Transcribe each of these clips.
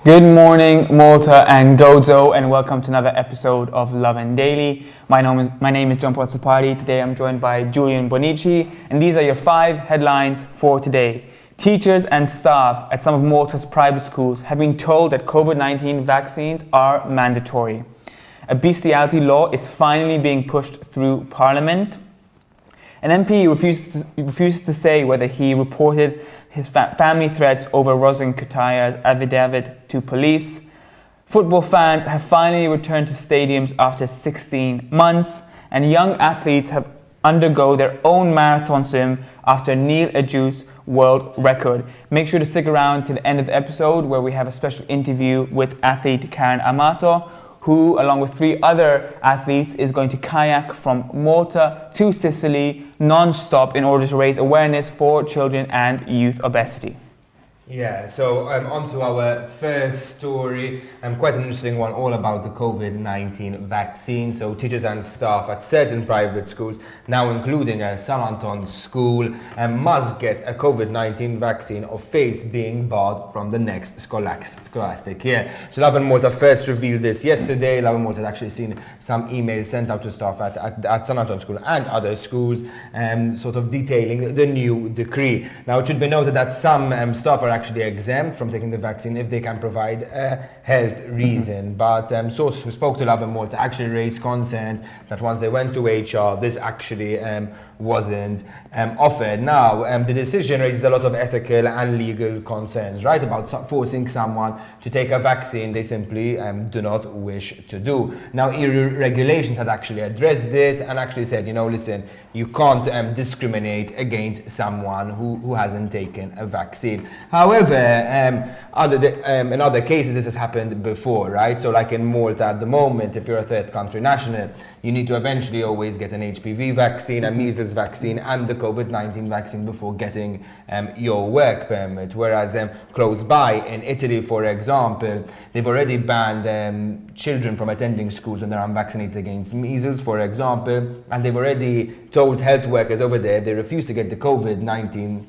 Good morning, Malta and Gozo, and welcome to another episode of Lovin Daily. My name is John Paul Sapati. Today I'm joined by Julian Bonici, and these are your 5 headlines for today. Teachers and staff at some of Malta's private schools have been told that Covid19 vaccines are mandatory. A bestiality law is finally being pushed through Parliament. An MP refuses to say whether he reported his family threats over Lovin Daily's affidavit to police. Football fans have finally returned to stadiums after 16 months, and young athletes have undergo their own marathon swim after Neil Aju's world record. Make sure to stick around to the end of the episode where we have a special interview with athlete Karen Amato, who, along with 3 other athletes, is going to kayak from Malta to Sicily non-stop in order to raise awareness for children and youth obesity. Yeah, so on to our first story, quite an interesting one, all about the Covid-19 vaccine. So teachers and staff at certain private schools, now including a St. Anton's school, must get a Covid-19 vaccine or face being barred from the next scholastic year. So Lovin Malta first revealed this yesterday. Lovin Malta had actually seen some emails sent out to staff at St. Anton's school and other schools, sort of detailing the new decree. Now it should be noted that some staff are actually exempt from taking the vaccine if they can provide a health reason. But sources who spoke to Lovin Malta actually raised concerns that once they went to HR, this actually wasn't offered. Now, the decision raises a lot of ethical and legal concerns, right, about forcing someone to take a vaccine they simply do not wish to do. Now, EU regulations had actually addressed this and actually said, listen, you can't discriminate against someone who hasn't taken a vaccine. However, in other cases, this has happened before, right? So like in Malta at the moment, if you're a third country national, you need to eventually always get an HPV vaccine, a measles vaccine, and the Covid-19 vaccine before getting your work permit. Whereas close by, in Italy, for example, they've already banned children from attending schools when they're unvaccinated against measles, for example, and they've already told health workers over there they refuse to get the Covid-19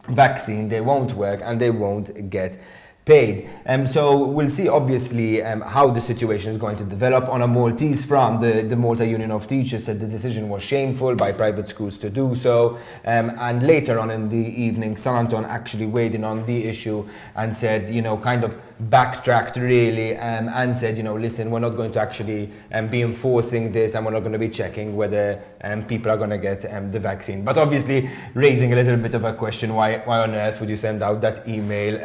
vaccine, they won't work and they won't get paid. So we'll see obviously how the situation is going to develop. On a Maltese front, the Malta Union of Teachers said the decision was shameful by private schools to do so, and later on in the evening St. Anton actually weighed in on the issue and said, kind of backtracked really, and said, listen, we're not going to actually be enforcing this, and we're not going to be checking whether people are going to get the vaccine. But obviously raising a little bit of a question, why on earth would you send out that email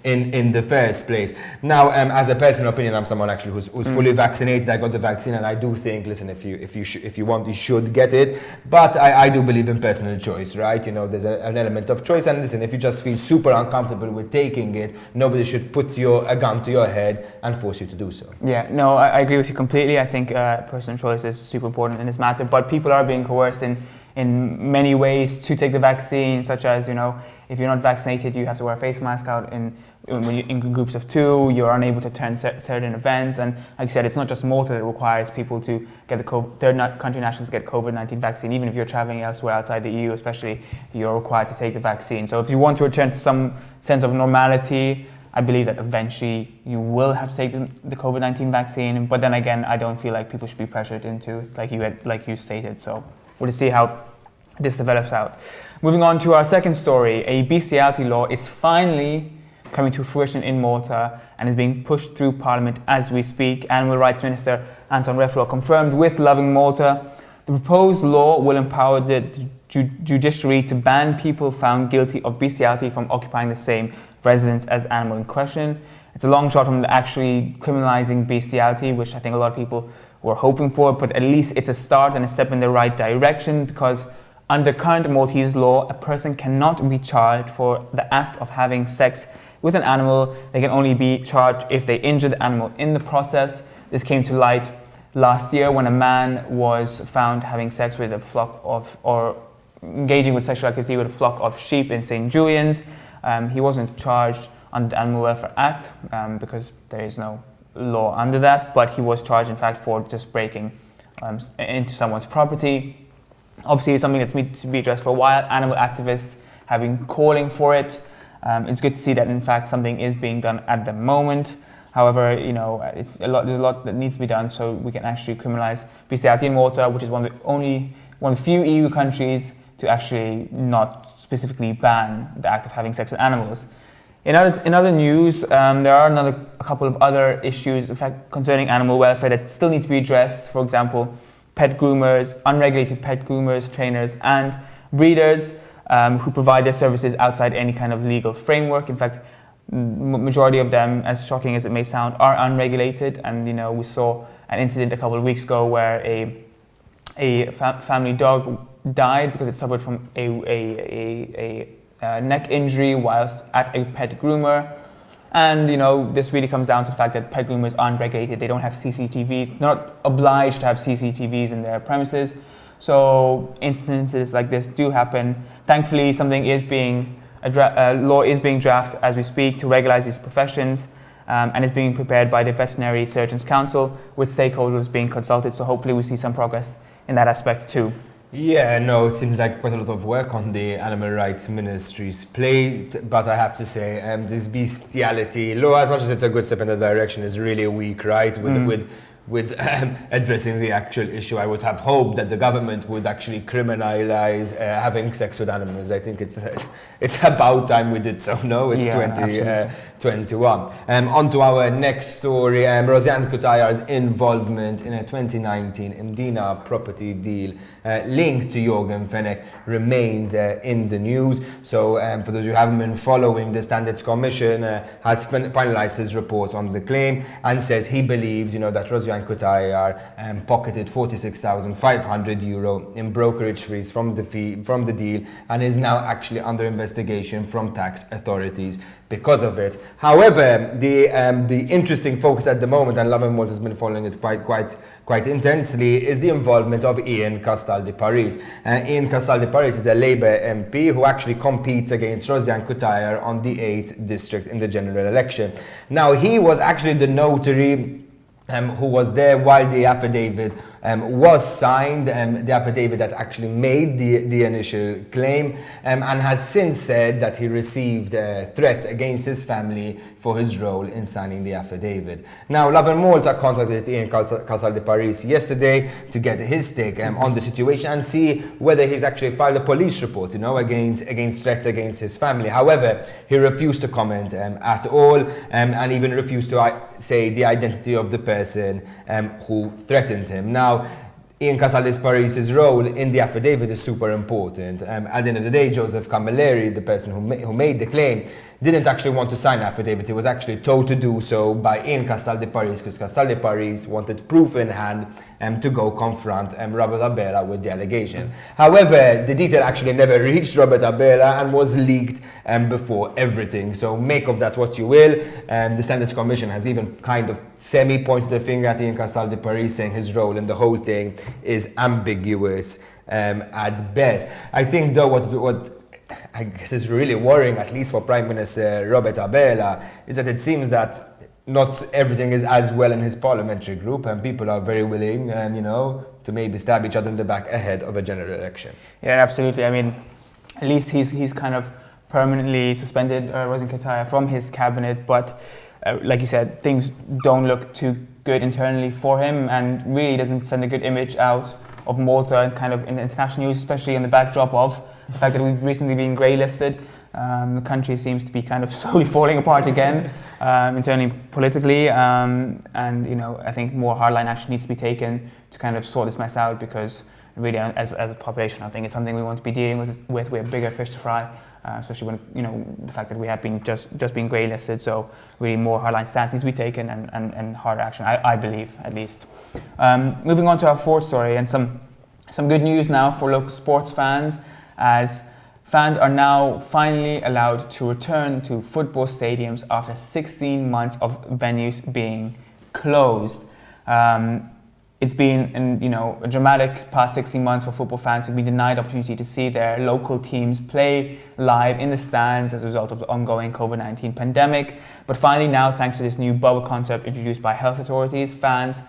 in the first place? Now, as a personal opinion, I'm someone actually who's fully vaccinated. I got the vaccine, and I do think, listen, if you want, you should get it. But I do believe in personal choice, right? There's an element of choice, and listen, if you just feel super uncomfortable with taking it, nobody should put a gun to your head and force you to do so. Yeah, no, I agree with you completely. I think personal choice is super important in this matter, but people are being coerced in many ways to take the vaccine, such as, if you're not vaccinated, you have to wear a face mask out in groups of 2, you're unable to attend certain events, and like I said, it's not just Malta that requires people to get the third country nationals to get COVID-19 vaccine. Even if you're traveling elsewhere outside the EU especially, you're required to take the vaccine. So if you want to return to some sense of normality, I believe that eventually you will have to take the COVID-19 vaccine, but then again, I don't feel like people should be pressured into it, like you stated. So we'll see how this develops out. Moving on to our second story, a bestiality law is finally coming to fruition in Malta and is being pushed through Parliament as we speak. Animal Rights Minister Anton Reflo confirmed with Lovin Malta the proposed law will empower the judiciary to ban people found guilty of bestiality from occupying the same residence as the animal in question. It's a long shot from actually criminalizing bestiality, which I think a lot of people were hoping for, but at least it's a start and a step in the right direction, because under current Maltese law, a person cannot be charged for the act of having sex with an animal. They can only be charged if they injure the animal in the process. This came to light last year when a man was found having sex with a flock or engaging with sexual activity with a flock of sheep in St. Julian's. He wasn't charged under the Animal Welfare Act because there is no law under that, but he was charged in fact for just breaking into someone's property. Obviously it's something that's needs to be addressed for a while. Animal activists have been calling for it. It's good to see that in fact something is being done at the moment. However, there's a lot that needs to be done so we can actually criminalize bestiality in Malta, which is one of the few EU countries to actually not specifically ban the act of having sex with animals. In other news, there are a couple of other issues, in fact, concerning animal welfare that still need to be addressed. For example, pet groomers, unregulated pet groomers, trainers, and breeders who provide their services outside any kind of legal framework. In fact, majority of them, as shocking as it may sound, are unregulated. And we saw an incident a couple of weeks ago where a family dog died because it suffered from a neck injury whilst at a pet groomer. And this really comes down to the fact that pet groomers aren't regulated. They don't have CCTVs. They're not obliged to have CCTVs in their premises. So instances like this do happen. Thankfully, a law is being drafted as we speak to regularize these professions, and is being prepared by the Veterinary Surgeons Council with stakeholders being consulted. So hopefully we see some progress in that aspect too. Yeah, no, it seems like quite a lot of work on the Animal Rights Ministry's plate, but I have to say, this bestiality law, as much as it's a good step in the direction, is really weak, right? With addressing the actual issue. I would have hoped that the government would actually criminalize having sex with animals. I think it's about time we did so. No, it's 2021. On to our next story. Rozan Kutayar's involvement in a 2019 Mdina property deal linked to Jorgen Fenech remains in the news. So for those who haven't been following, the Standards Commission has finalized his report on the claim and says he believes that Rozan Kutayar pocketed €46,500 in brokerage fees from the deal and is now actually under investigation from tax authorities because of it. However, the interesting focus at the moment, and Lovin Malta has been following it quite intensely, is the involvement of Ian Castaldi-Paris. Ian Castaldi-Paris is a Labour MP who actually competes against Rozan Kutayar on the 8th district in the general election. Now, he was actually the notary who was there while the affidavit was signed, the affidavit that actually made the initial claim, and has since said that he received threats against his family for his role in signing the affidavit. Now, Lovin Malta contacted Ian Castaldi-Paris yesterday to get his take on the situation and see whether he's actually filed a police report, against threats against his family. However, he refused to comment at all, and even refused to say the identity of the person who threatened him. Now, Ian Castaldi-Paris' role in the affidavit is super important. At the end of the day, Joseph Camilleri, the person who made the claim, didn't actually want to sign the affidavit. He was actually told to do so by Ian Castaldi-Paris because Castaldi-Paris wanted proof in hand to go confront Robert Abela with the allegation. However, the detail actually never reached Robert Abela and was leaked before everything. So make of that what you will. The Standards Commission has even kind of semi-pointed the finger at Ian Castaldi-Paris, saying his role in the whole thing is ambiguous at best. I think though what I guess is really worrying, at least for Prime Minister Robert Abela, is that it seems that not everything is as well in his parliamentary group, and people are very willing, to maybe stab each other in the back ahead of a general election. Yeah, absolutely. I mean, at least he's kind of permanently suspended Rozan Kutayar from his cabinet, but like you said, things don't look too good internally for him, and really doesn't send a good image out of Malta and kind of in the international news, especially in the backdrop of the fact that we've recently been grey-listed. The country seems to be kind of slowly falling apart again, internally, politically, and I think more hardline action needs to be taken to kind of sort this mess out, because really, as a population, I think it's something we want to be dealing with. We have bigger fish to fry, especially when the fact that we have been just been grey-listed. So really, more hardline stance needs to be taken and harder action. I believe, at least. Moving on to our fourth story, and some good news now for local sports fans, as fans are now finally allowed to return to football stadiums after 16 months of venues being closed. It's been a dramatic past 16 months for football fans who've been denied the opportunity to see their local teams play live in the stands as a result of the ongoing COVID-19 pandemic. But finally now, thanks to this new bubble concept introduced by health authorities, fans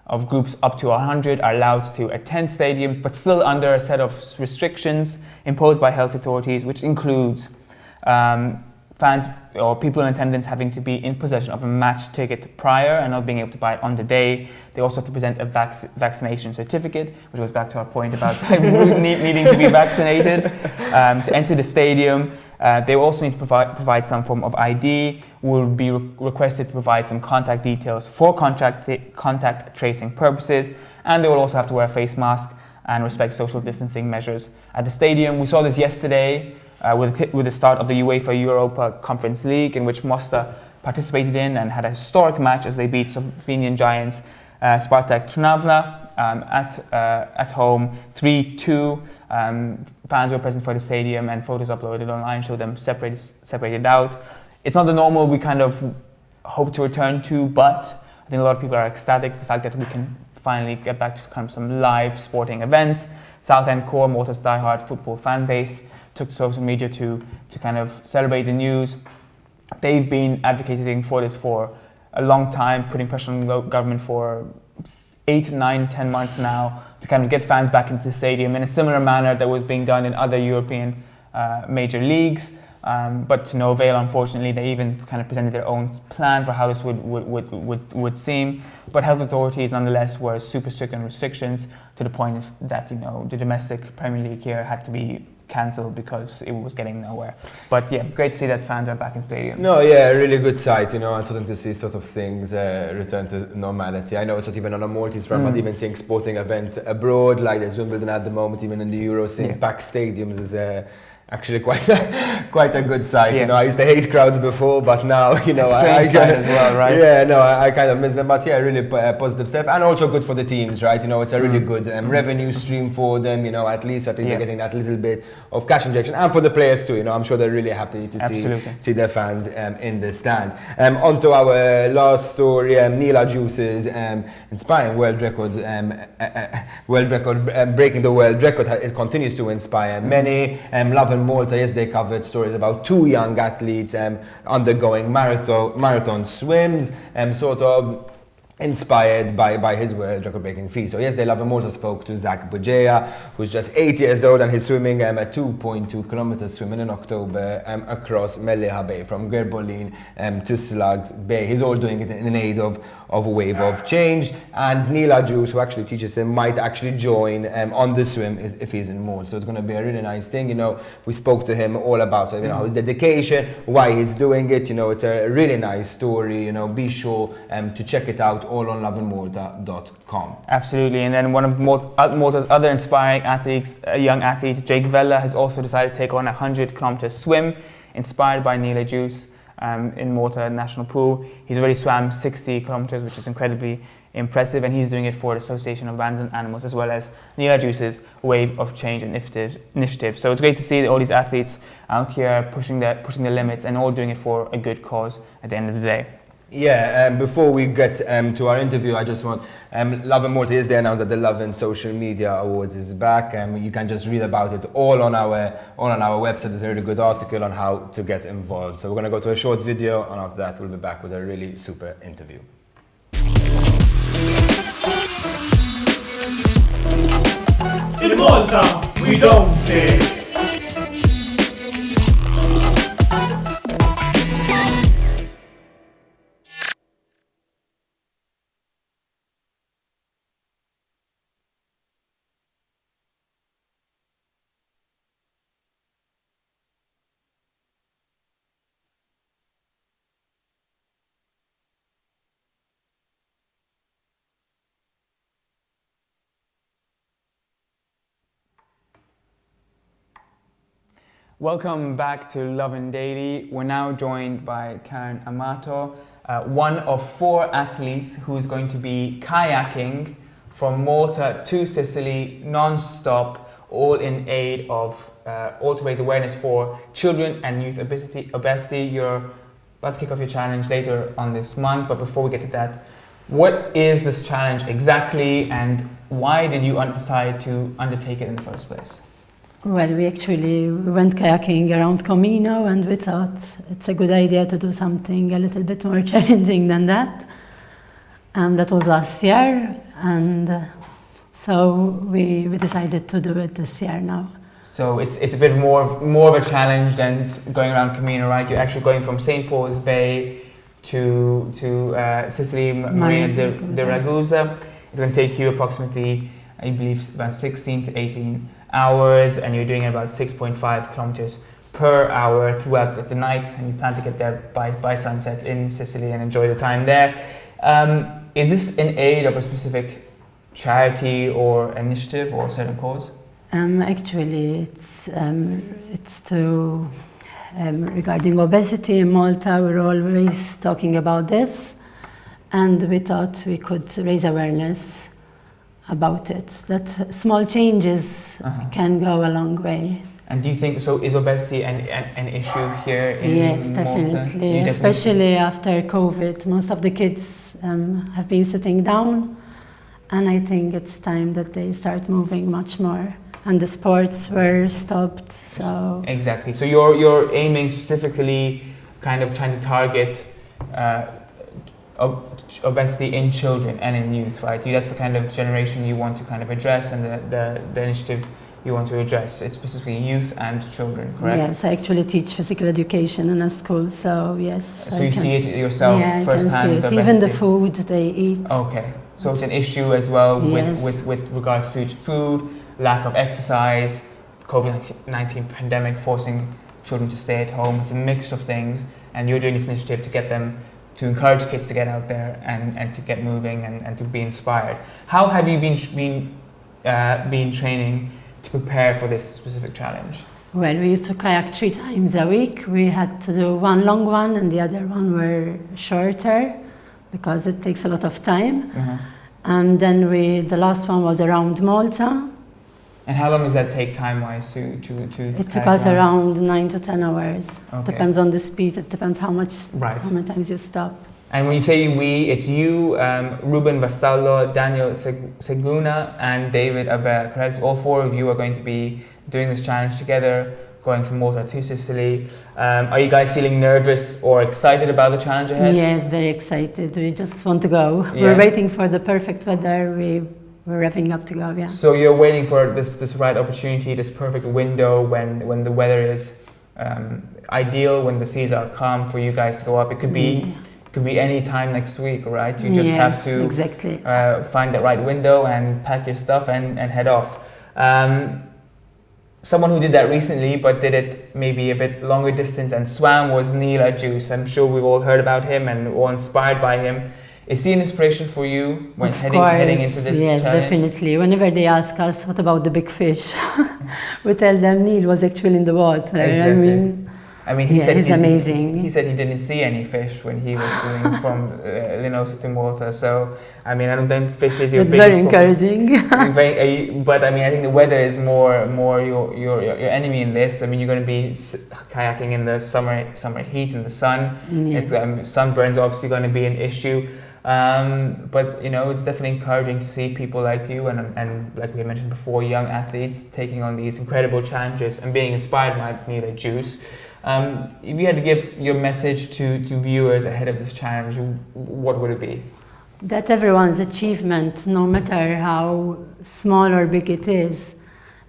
of groups up to 100 are allowed to attend stadiums, but still under a set of restrictions imposed by health authorities, which includes fans or people in attendance having to be in possession of a match ticket prior and not being able to buy it on the day. They also have to present a vaccination certificate, which goes back to our point about needing to be vaccinated to enter the stadium. They also need to provide some form of ID, will be requested to provide some contact details for contact tracing purposes, and they will also have to wear a face mask and respect social distancing measures at the stadium. We saw this yesterday with the start of the UEFA Europa Conference League, in which Mostar participated in and had a historic match as they beat Slovenian giants Spartak Trnava at home 3-2. Fans were present for the stadium, and photos uploaded online show them separated out. It's not the normal we kind of hope to return to, but I think a lot of people are ecstatic the fact that we can finally get back to kind of some live sporting events. Southend Core, Malta's diehard football fan base, took to social media to kind of celebrate the news. They've been advocating for this for a long time, putting pressure on the government for 8, 9, 10 months now to kind of get fans back into the stadium in a similar manner that was being done in other European major leagues. But to no avail, unfortunately. They even kind of presented their own plan for how this would seem. But health authorities nonetheless were super strict on restrictions to the point that, the domestic Premier League here had to be cancelled because it was getting nowhere. But yeah, great to see that fans are back in stadiums. No, yeah, really good sight, and starting to see sort of things return to normality. I know it's not even on a Maltese front, but even seeing sporting events abroad, like the Wimbledon at the moment, even in the Euro, seeing packed stadiums is actually quite a good sight. Yeah. I used to hate crowds before, but now I sight as well, right? Yeah, no, I kind of miss them, but yeah, really positive step, and also good for the teams, right? It's a really good revenue stream for them. At least they're getting that little bit of cash injection, and for the players too. I'm sure they're really happy to see their fans in the stand. On to our last story. Neela Juice's inspiring world record, breaking the world record. It continues to inspire many. Lovin Malta, yes, they covered stories about 2 young athletes undergoing marathon swims, sort of inspired by his world record-breaking feat. So yes, Lovin Malta spoke to Zach Bujea, who's just 8 years old, and he's swimming a 2.2 kilometers swimming in October across Melliha Bay from Gerbolin to Slugs Bay. He's all doing it in aid of a wave of change. And Neela Juice, who actually teaches him, might actually join on the swim if he's in Malta. So it's going to be a really nice thing. We spoke to him all about his dedication, why he's doing it. It's a really nice story. Be sure to check it out all on lovinmalta.com. Absolutely. And then one of Malta's other inspiring athletes, a young athlete, Jake Vella, has also decided to take on a 100-kilometer swim inspired by Neela Juice in Malta National Pool. He's already swam 60 kilometers, which is incredibly impressive, and he's doing it for the Association of Abandoned Animals, as well as Neela Juice's Wave of Change initiative. So it's great to see all these athletes out here pushing the limits and all doing it for a good cause at the end of the day. Yeah, before we get to our interview, I just want Lovin Malta is there announced that the Lovin Social Media Awards is back, and you can just read about it all on our website. There's a really good article on how to get involved. So we're going to go to a short video, and after that we'll be back with a really super interview. In Malta, we don't say. Welcome back to Lovin Daily. We're now joined by Karen Amato, one of 4 athletes who's going to be kayaking from Malta to Sicily non-stop, all in aid of, all to raise awareness for children and youth obesity. You're about to kick off your challenge later on this month, but before we get to that, what is this challenge exactly, and why did you decide to undertake it in the first place? Well, we went kayaking around Comino, and we thought it's a good idea to do something a little bit more challenging than that. That was last year, and so we decided to do it this year now. So it's a bit more of a challenge than going around Camino, right? You're actually going from St. Paul's Bay to Sicily Marina de Ragusa. It's going to take you approximately, I believe, about 16 to 18 hours, and you're doing about 6.5 kilometers per hour throughout the night, and you plan to get there by sunset in Sicily and enjoy the time there. Is this in aid of a specific charity or initiative or certain cause? Actually, it's to regarding obesity in Malta. We're always talking about this, and we thought we could raise awareness about it. That small changes can go a long way. And do you think so? Is obesity an issue here in Yes, Malta? definitely. Especially after COVID, most of the kids have been sitting down, and I think it's time that they start moving much more. And the sports were stopped. So exactly. So you're aiming specifically, kind of trying to target obesity in children and in youth, right? That's the kind of generation you want to kind of address, and the initiative you want to address. It's specifically youth and children, correct? Yes, I actually teach physical education in a school, so yes. So you see it yourself firsthand? Yeah, I can see it. Even the food they eat. Okay, so it's an issue as well Yes. with regards to food, lack of exercise, COVID-19 pandemic forcing children to stay at home. It's a mix of things, and you're doing this initiative to get them, to encourage kids to get out there and to get moving and to be inspired. How have you been training to prepare for this specific challenge? Well, we used to kayak 3 times a week. We had to do one long one and the other one were shorter because it takes a lot of time. And then the last one was around Malta. And how long does that take time-wise to It took us around 9 to 10 hours. Okay. Depends on the speed. It depends how many times you stop. And when you say we, it's you, Ruben Vassallo, Daniel Seguna, and David Aber, correct? All 4 of you are going to be doing this challenge together, going from Malta to Sicily. Are you guys feeling nervous or excited about the challenge ahead? Yes, very excited. We just want to go. Yes. We're waiting for the perfect weather. We're revving up to go, yeah. So you're waiting for this right opportunity, this perfect window when the weather is ideal, when the seas are calm for you guys to go up. It could be any time next week, right? You just have to exactly. Find the right window and pack your stuff and head off. Someone who did that recently but did it maybe a bit longer distance and swam was Neil Juice. I'm sure we've all heard about him and all inspired by him. Is he an inspiration for you when heading into this yes, challenge? Definitely. Whenever they ask us, what about the big fish? We tell them Neil was actually in the water. Exactly. I mean, he said he's amazing. He said he didn't see any fish when he was swimming from Linosa to Malta. So, I mean, I don't think fish is your it's biggest very encouraging. but I mean, I think the weather is more your enemy in this. I mean, you're going to be kayaking in the summer heat in the sun. Yeah. It's sunburn's obviously going to be an issue. But you know, it's definitely encouraging to see people like you and like we mentioned before, young athletes taking on these incredible challenges and being inspired by Neil Juice. If you had to give your message to viewers ahead of this challenge, what would it be? That everyone's achievement, no matter how small or big it is,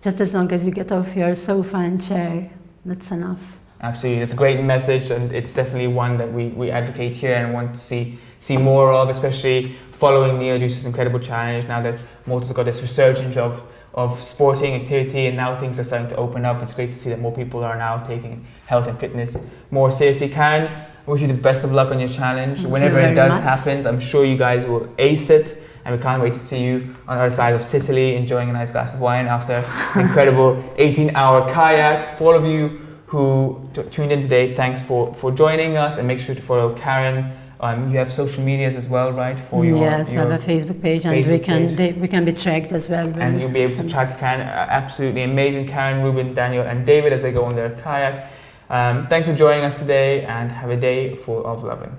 just as long as you get off your sofa and chair, that's enough. Absolutely, it's a great message, and it's definitely one that we advocate here and want to see more of, especially following Neil Juice's incredible challenge. Now that Malta's got this resurgence of sporting activity and now things are starting to open up, it's great to see that more people are now taking health and fitness more seriously. Karen, I wish you the best of luck on your challenge. Whenever it does happen, I'm sure you guys will ace it, and we can't wait to see you on the other side of Sicily enjoying a nice glass of wine after an incredible 18-hour kayak. For all of you who tuned in today, thanks for joining us, and make sure to follow Karen. You have social medias as well, right? Yes, we have a Facebook page, and we can be tracked as well. And you'll be able to track Karen. Absolutely amazing, Karen, Ruben, Daniel, and David as they go on their kayak. Thanks for joining us today, and have a day full of loving.